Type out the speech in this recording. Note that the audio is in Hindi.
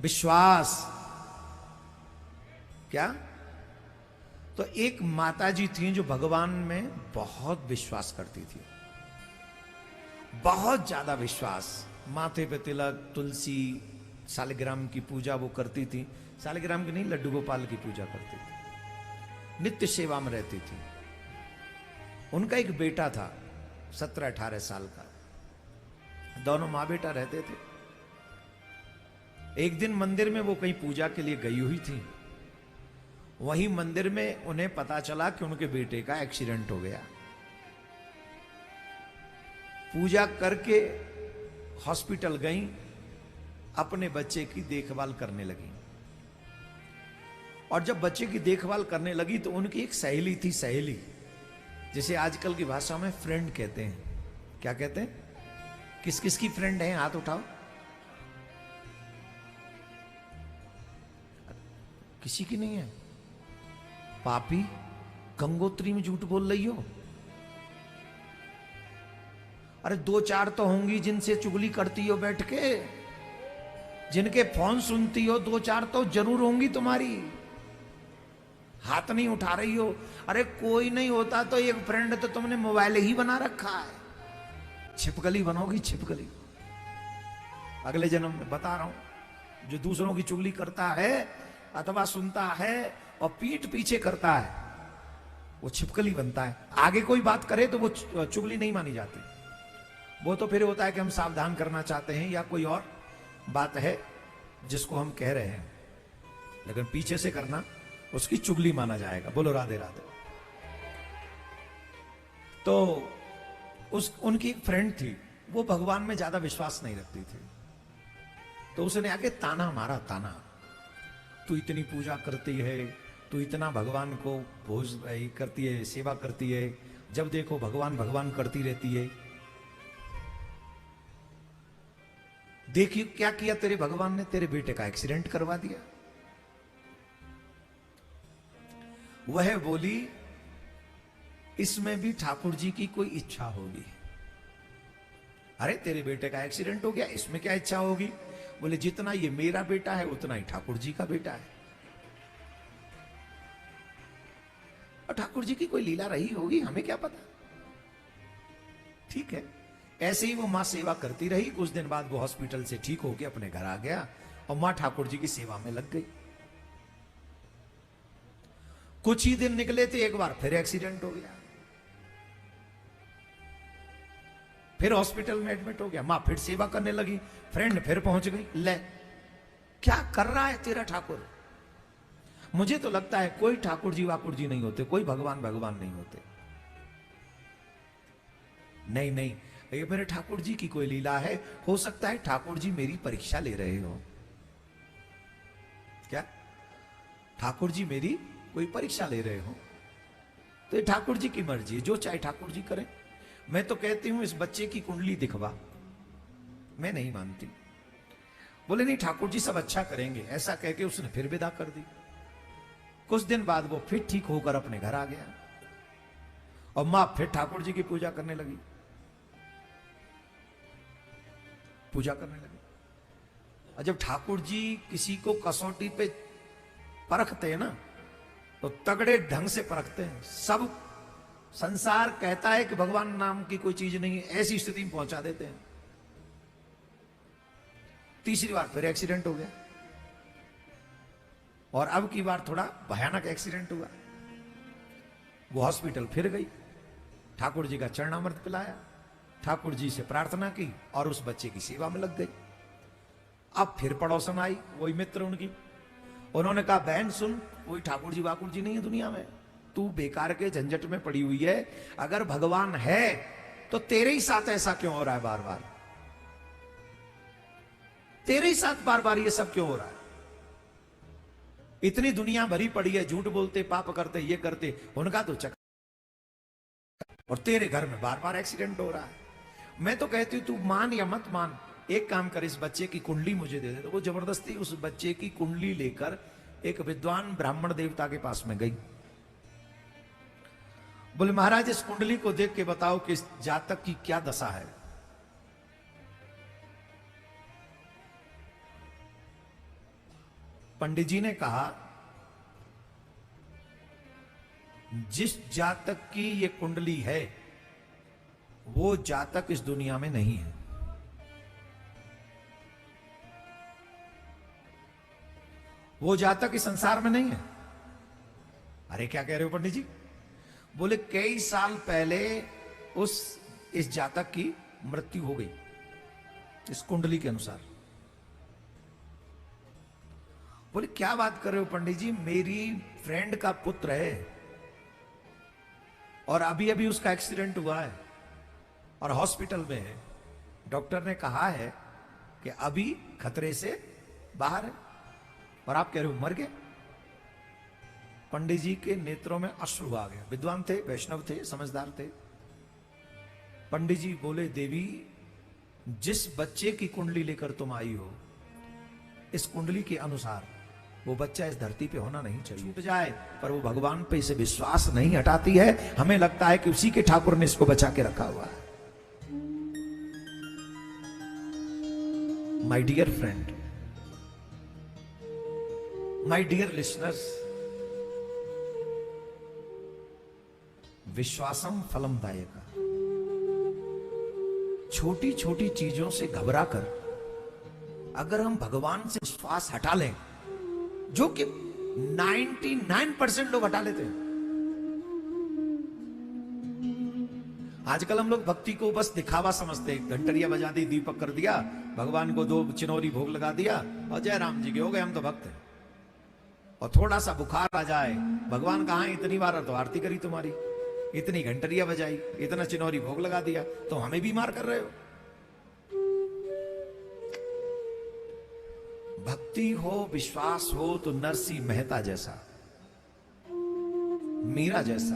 विश्वास। क्या? तो एक माताजी थी जो भगवान में बहुत विश्वास करती थी, बहुत ज्यादा विश्वास। माथे पे तिलक, तुलसी, सालिग्राम की पूजा वो करती थी। सालिग्राम की नहीं, लड्डू गोपाल की पूजा करती थी, नित्य सेवा में रहती थी। उनका एक बेटा था 17-18 साल का, दोनों माँ बेटा रहते थे। एक दिन मंदिर में वो कहीं पूजा के लिए गई हुई थी, वहीं मंदिर में उन्हें पता चला कि उनके बेटे का एक्सीडेंट हो गया। पूजा करके हॉस्पिटल गई, अपने बच्चे की देखभाल करने लगी। और जब बच्चे की देखभाल करने लगी तो उनकी एक सहेली थी, सहेली जिसे आजकल की भाषा में फ्रेंड कहते हैं। क्या कहते हैं? किस किस की फ्रेंड है? हाथ उठाओ। किसी की नहीं है? पापी, गंगोत्री में झूठ बोल रही हो? अरे 2-4 तो होंगी जिनसे चुगली करती हो बैठ के, जिनके फोन सुनती हो, 2-4 तो जरूर होंगी तुम्हारी। हाथ नहीं उठा रही हो। अरे कोई नहीं होता तो एक फ्रेंड तो तुमने मोबाइल ही बना रखा है। छिपकली बनोगी, छिपकली। अगले जन्म में बता रहा हूं, जो दूसरों की चुगली करता है अथवा सुनता है और पीठ पीछे करता है, वो छिपकली बनता है। आगे कोई बात करे तो वो चुगली नहीं मानी जाती। वो तो फिर होता है कि हम सावधान करना चाहते हैं या कोई और बात है जिसको हम कह रहे हैं, लेकिन पीछे से करना उसकी चुगली माना जाएगा। बोलो राधे राधे। तो उनकी एक फ्रेंड थी, वो भगवान में ज्यादा विश्वास नहीं रखती थी। तो उसने आके ताना मारा, ताना, तू इतनी पूजा करती है, तू इतना भगवान को भोज करती है, सेवा करती है, जब देखो भगवान भगवान करती रहती है। देखिए क्या किया तेरे भगवान ने, तेरे बेटे का एक्सीडेंट करवा दिया। वह बोली इसमें भी ठाकुर जी की कोई इच्छा होगी। अरे तेरे बेटे का एक्सीडेंट हो गया, इसमें क्या इच्छा होगी? बोले जितना ये मेरा बेटा है उतना ही ठाकुर जी का बेटा है, और ठाकुर जी की कोई लीला रही होगी, हमें क्या पता। ठीक है, ऐसे ही वो मां सेवा करती रही। कुछ दिन बाद वो हॉस्पिटल से ठीक होकर अपने घर आ गया और मां ठाकुर जी की सेवा में लग गई। कुछ ही दिन निकले थे, एक बार फिर एक्सीडेंट हो गया, फिर हॉस्पिटल में एडमिट हो गया। मां फिर सेवा करने लगी, फ्रेंड फिर पहुंच गई। ले, क्या कर रहा है तेरा ठाकुर? मुझे तो लगता है कोई ठाकुर जी वाकुर जी नहीं होते, कोई भगवान भगवान नहीं होते। नहीं नहीं, ये मेरे ठाकुर जी की कोई लीला है। हो सकता है ठाकुर जी मेरी परीक्षा ले रहे हो। क्या? ठाकुर जी मेरी कोई परीक्षा ले रहे हो? तो ये ठाकुर जी की मर्जी है, जो चाहे ठाकुर जी करें। मैं तो कहती हूं इस बच्चे की कुंडली दिखवा। मैं नहीं मानती। बोले नहीं ठाकुर जी सब अच्छा करेंगे, ऐसा कह के उसने फिर विदा कर दी। कुछ दिन बाद वो फिर ठीक होकर अपने घर आ गया और मां फिर ठाकुर जी की पूजा करने लगी, पूजा करने लगी। और जब ठाकुर जी किसी को कसौटी पे परखते हैं ना, तो तगड़े ढंग से परखते हैं। सब संसार कहता है कि भगवान नाम की कोई चीज नहीं है, ऐसी स्थिति में पहुंचा देते हैं। तीसरी बार फिर एक्सीडेंट हो गया और अब की बार थोड़ा भयानक एक्सीडेंट हुआ। वो हॉस्पिटल फिर गई, ठाकुर जी का चरणामृत पिलाया, ठाकुर जी से प्रार्थना की और उस बच्चे की सेवा में लग गई। अब फिर पड़ोसन आई, वही मित्र उनकी, उन्होंने कहा बहन सुन, कोई ठाकुर जी वाकुर जी नहीं है दुनिया में, तू बेकार के झंझट में पड़ी हुई है। अगर भगवान है तो तेरे ही साथ ऐसा क्यों हो रहा है? बार बार तेरे ही साथ बार बार ये सब क्यों हो रहा है? इतनी दुनिया भरी पड़ी है, झूठ बोलते, पाप करते, ये करते, उनका तो चक्कर, और तेरे घर में बार बार एक्सीडेंट हो रहा है। मैं तो कहती हूं तू मान या मत मान, एक काम कर, इस बच्चे की कुंडली मुझे दे दे। तो वो जबरदस्ती उस बच्चे की कुंडली लेकर एक विद्वान ब्राह्मण देवता के पास में गई। बोले महाराज इस कुंडली को देख के बताओ कि इस जातक की क्या दशा है। पंडित जी ने कहा, जिस जातक की ये कुंडली है वो जातक इस दुनिया में नहीं है। वो जातक इस संसार में नहीं है। अरे क्या कह रहे हो पंडित जी? बोले कई साल पहले इस जातक की मृत्यु हो गई इस कुंडली के अनुसार। बोले क्या बात कर रहे हो पंडित जी? मेरी फ्रेंड का पुत्र है और अभी अभी उसका एक्सीडेंट हुआ है और हॉस्पिटल में है। डॉक्टर ने कहा है कि अभी खतरे से बाहर है और आप कह रहे हो मर गए। पंडित जी के नेत्रों में अश्रु आ गया। विद्वान थे, वैष्णव थे, समझदार थे। पंडित जी बोले, देवी जिस बच्चे की कुंडली लेकर तुम आई हो, इस कुंडली के अनुसार वो बच्चा इस धरती पे होना नहीं चाहिए। छूट जाए, पर वो भगवान पे इसे विश्वास नहीं हटाती है। हमें लगता है कि उसी के ठाकुर ने इसको बचा के रखा हुआ है। My dear friend, my dear listeners, विश्वासम फलम दायका। छोटी छोटी चीजों से घबरा कर अगर हम भगवान से विश्वास हटा लें, जो कि 99% लोग हटा लेते हैं। आजकल हम लोग भक्ति को बस दिखावा समझते हैं। घंटरिया बजा दी, दीपक कर दिया, भगवान को 2 चिनोरी भोग लगा दिया और जय राम जी के हो गए, हम तो भक्त हैं। और थोड़ा सा बुखार आ जाए, भगवान कहां इतनी बार तो आरती करी तुम्हारी, इतनी घंटरिया बजाई, इतना चिनोरी भोग लगा दिया, तो हमें बीमार कर रहे हो। भक्ति हो, विश्वास हो तो नरसिंह मेहता जैसा, मीरा जैसा,